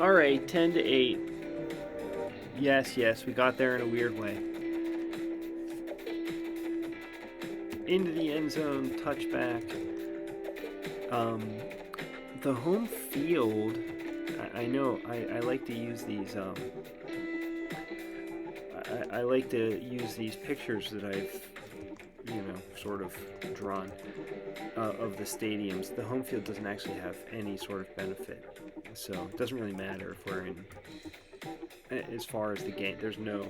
All right, 10 to 8. Yes, yes, we got there in a weird way. Into the end zone, touchback. The home field. I know. I like to use these. I like to use these pictures that I've, sort of drawn of the stadiums. The home field doesn't actually have any sort of benefit, so it doesn't really matter if we're in. As far as the game, there's no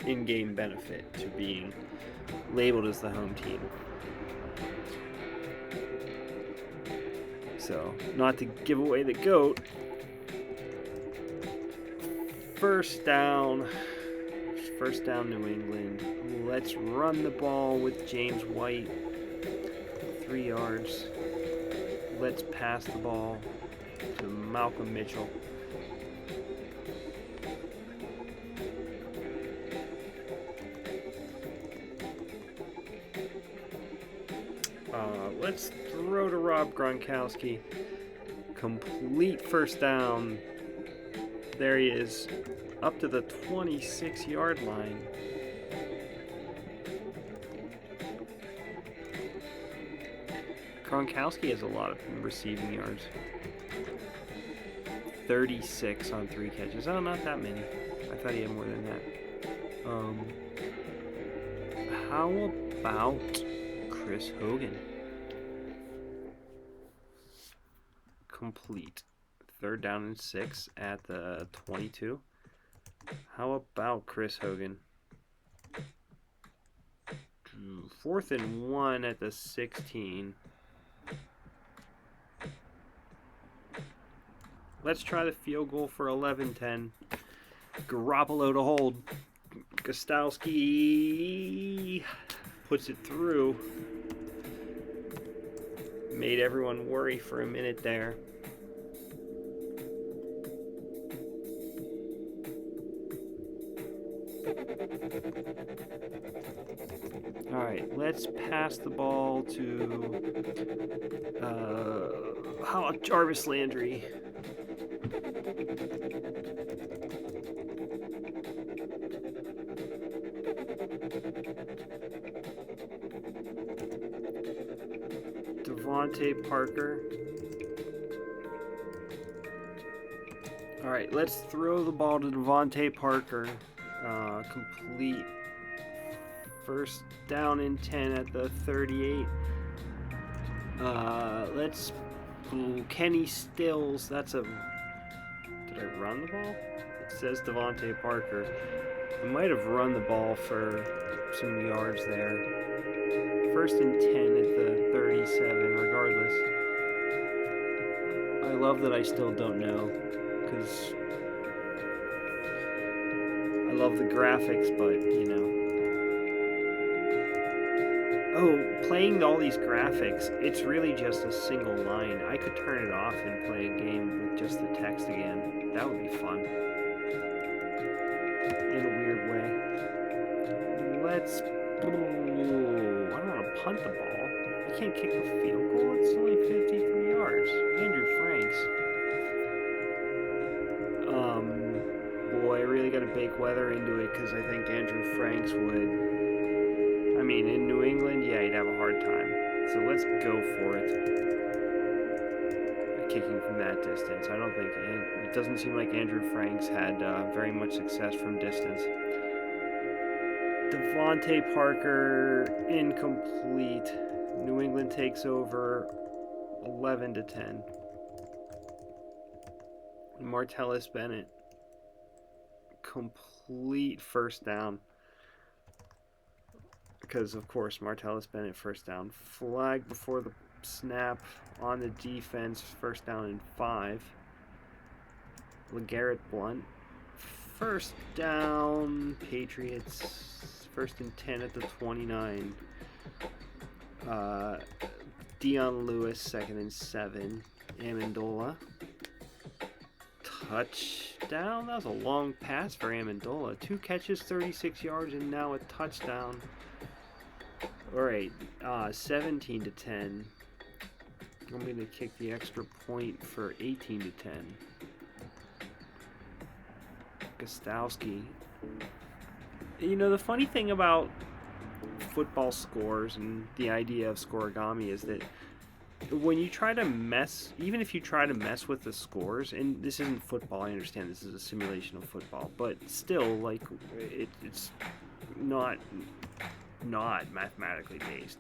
in-game benefit to being labeled as the home team. So, not to give away the goat. First down, New England. Let's run the ball with James White. 3 yards. Let's pass the ball to Malcolm Mitchell. Let's throw to Rob Gronkowski. Complete first down. There he is, up to the 26-yard line. Gronkowski has a lot of receiving yards. 36 on 3 catches. Oh, not that many. I thought he had more than that. How about Chris Hogan? Complete. 3rd down and 6 at the 22. How about Chris Hogan? 4th and 1 at the 16. Let's try the field goal for 11-10. Garoppolo to hold. Gostowski puts it through. Made everyone worry for a minute there. Alright, let's pass the ball to how about Jarvis Landry? Devontae Parker. Alright, let's throw the ball to Devontae Parker. Complete. 1st down and 10 at the 38. Let's. Ooh, Kenny Stills. That's a. Did I run the ball? It says Devontae Parker. I might have run the ball for some yards there. 1st and 10 at the 37, regardless. I love that I still don't know, because I love the graphics, but, Oh, playing all these graphics, it's really just a single line. I could turn it off and play a game with just the text again. That would be fun. In a weird way. Let's... Ooh, I don't want to punt the ball. I can't kick a field goal. It's only 53 yards. Andrew Franks. Boy, I really got to bake weather into it, because I think Andrew Franks would... I mean, in New England, yeah, he'd have a hard time. So let's go for it. Kicking from that distance. I don't think... It doesn't seem like Andrew Franks had very much success from distance. Devontae Parker, incomplete. New England takes over 11-10. Martellus Bennett, complete first down. Because, of course, Martellus Bennett first down. Flag before the snap on the defense. 1st down and 5. LeGarrette Blount. 1st down, Patriots. 1st and 10 at the 29. Dion Lewis, 2nd and 7. Amendola. Touchdown. That was a long pass for Amendola. 2 catches, 36 yards, and now a touchdown. Alright, 17-10. I'm going to kick the extra point for 18 to 10. Gostowski. You know, the funny thing about football scores and the idea of scoregami is that when you try to mess, even if you try to mess with the scores, and this isn't football, I understand this is a simulation of football, but still, like, it's not mathematically based.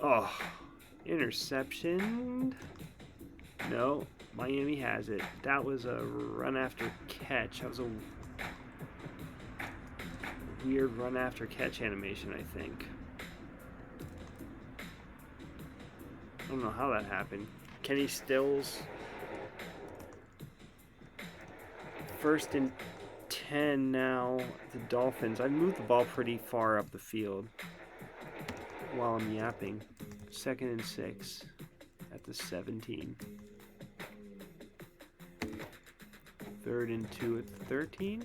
Oh, interception. No, Miami has it. That was a run after catch. That was a weird run after catch animation, I think. I don't know how that happened. Kenny Stills. 1st and 10 now. The Dolphins. I've moved the ball pretty far up the field while I'm yapping. 2nd and 6 at the 17. 3rd and 2 at the 13.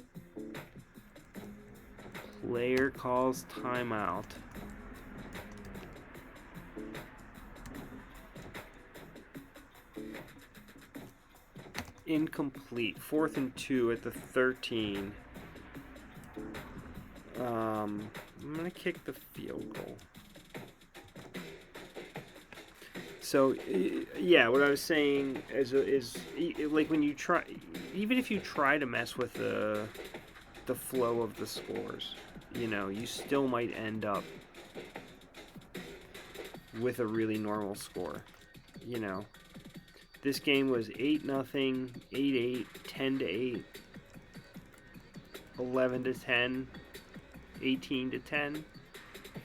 Player calls timeout. Incomplete. 4th and 2 at the 13. I'm gonna kick the field goal. So, yeah, what I was saying is like when you try, even if you try to mess with the flow of the scores, you know, you still might end up with a really normal score, you know. This game was 8-0, 8-8, 10-8, 11-10, 18-10,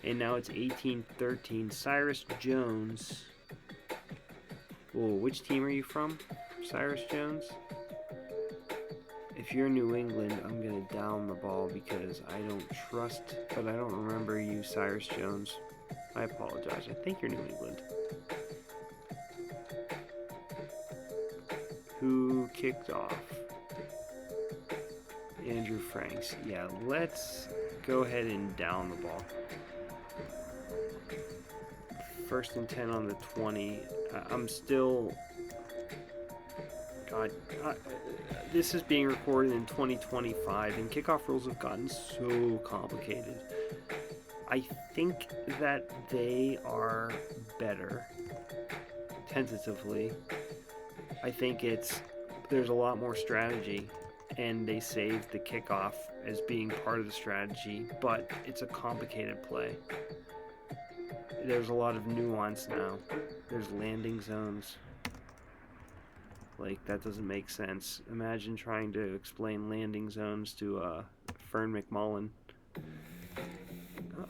and now it's 18-13. Cyrus Jones. Oh, which team are you from, Cyrus Jones? If you're New England, I'm going to down the ball because I don't trust, but I don't remember you, Cyrus Jones. I apologize. I think you're New England. Who kicked off? Andrew Franks. Yeah, let's go ahead and down the ball. 1st and 10 on the 20. I'm still... God, this is being recorded in 2025, and kickoff rules have gotten so complicated. I think that they are better, tentatively. I think there's a lot more strategy, and they saved the kickoff as being part of the strategy, but it's a complicated play. There's a lot of nuance now. There's landing zones. Like, that doesn't make sense. Imagine trying to explain landing zones to Fern McMullen.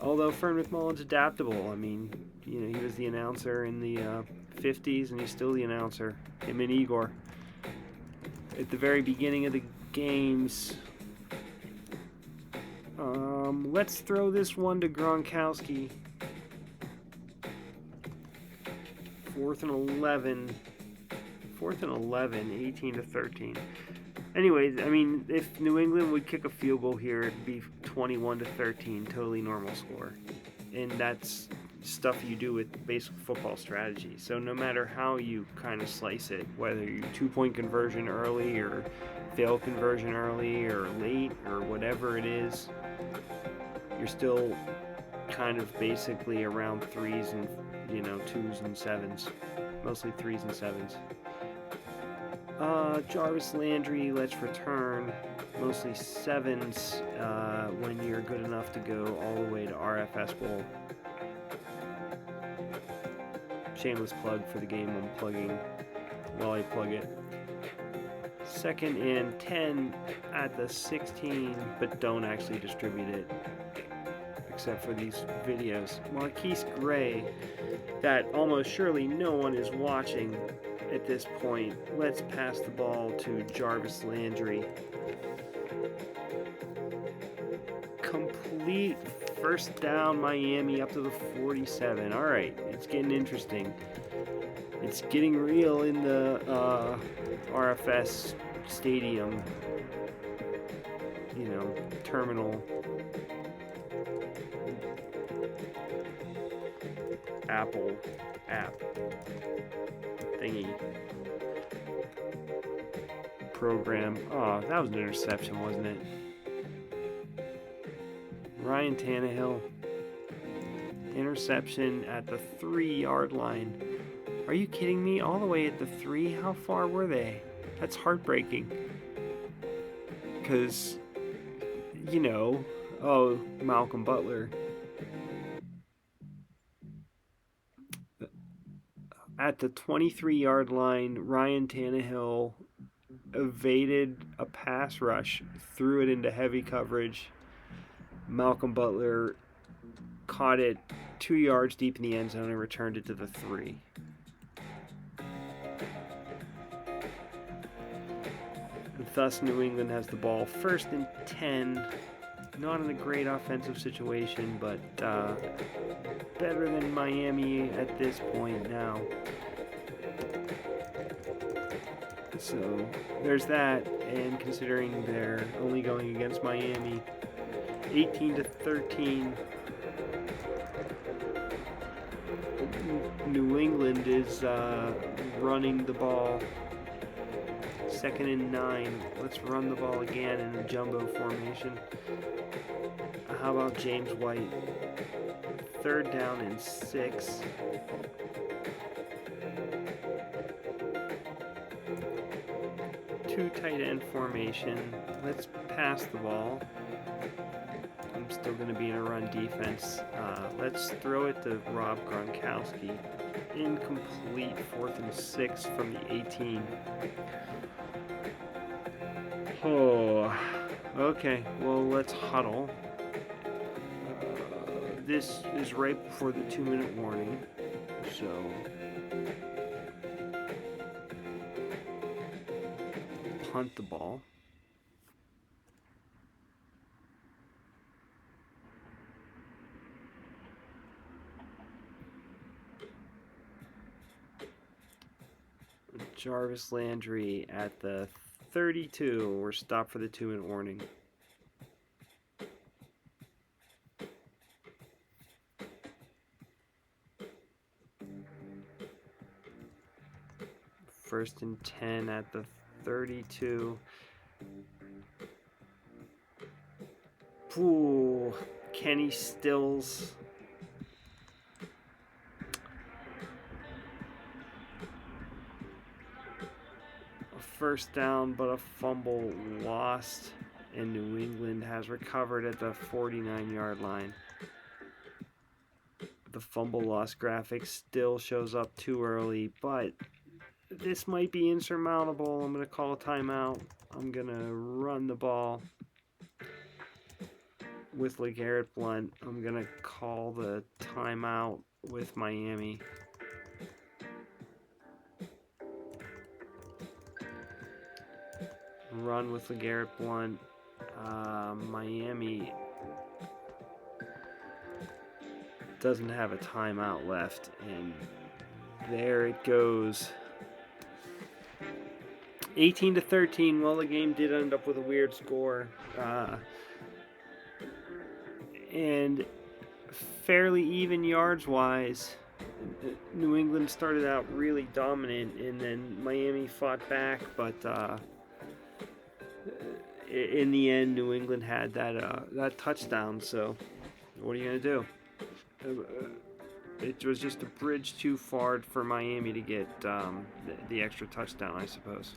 Although Fern McMullen's adaptable. I mean, you know, he was the announcer in the 50s, and he's still the announcer. Him and Igor. At the very beginning of the games, let's throw this one to Gronkowski. 4th and 11. 4th and 11, 18-13. Anyways, I mean, if New England would kick a field goal here, it'd be 21-13, totally normal score. And that's stuff you do with basic football strategy. So no matter how you kind of slice it, whether you 2-point conversion early or fail conversion early or late or whatever it is, you're still kind of basically around 3s and, you know, 2s and 7s. Mostly 3s and 7s. Jarvis Landry, let's return. Mostly 7s when you're good enough to go all the way to RFS Bowl. Shameless plug for the game I'm plugging while I plug it. 2nd and 10 at the 16, but don't actually distribute it except for these videos. Marquise Gray, that almost surely no one is watching at this point. Let's pass the ball to Jarvis Landry. Complete 1st down, Miami up to the 47. All right, it's getting interesting. It's getting real in the RFS stadium, you know, terminal. Apple app thingy program. Oh, that was an interception, wasn't it? Ryan Tannehill, interception at the 3-yard line. Are you kidding me? All the way at the 3? How far were they? That's heartbreaking. Because, Malcolm Butler. At the 23-yard line, Ryan Tannehill evaded a pass rush, threw it into heavy coverage. Malcolm Butler caught it 2 yards deep in the end zone and returned it to the 3. Thus, New England has the ball 1st and 10. Not in a great offensive situation, but better than Miami at this point now. So there's that, and considering they're only going against Miami, 18-13. New England is running the ball. 2nd and 9. Let's run the ball again in a jumbo formation. How about James White? 3rd down and 6. Two tight end formation. Let's pass the ball. I'm still going to be in a run defense. Let's throw it to Rob Gronkowski. Incomplete. 4th and 6 from the 18. Oh, okay. Well, let's huddle. This is right before the 2-minute warning, so punt the ball. Jarvis Landry at the 32. We're stopped for the 2-minute warning. First and 10 at the 32. Ooh, Kenny Stills. First down, but a fumble lost, and New England has recovered at the 49-yard line. The fumble loss graphic still shows up too early, but this might be insurmountable. I'm going to call a timeout. I'm going to run the ball with LeGarrette Blount. I'm going to call the timeout with Miami. Run with LeGarrette Blount. Miami doesn't have a timeout left, and there it goes. 18-13. Well, the game did end up with a weird score, and fairly even yards wise. New England started out really dominant, and then Miami fought back, but in the end, New England had that touchdown. So, what are you gonna do? It was just a bridge too far for Miami to get the extra touchdown, I suppose.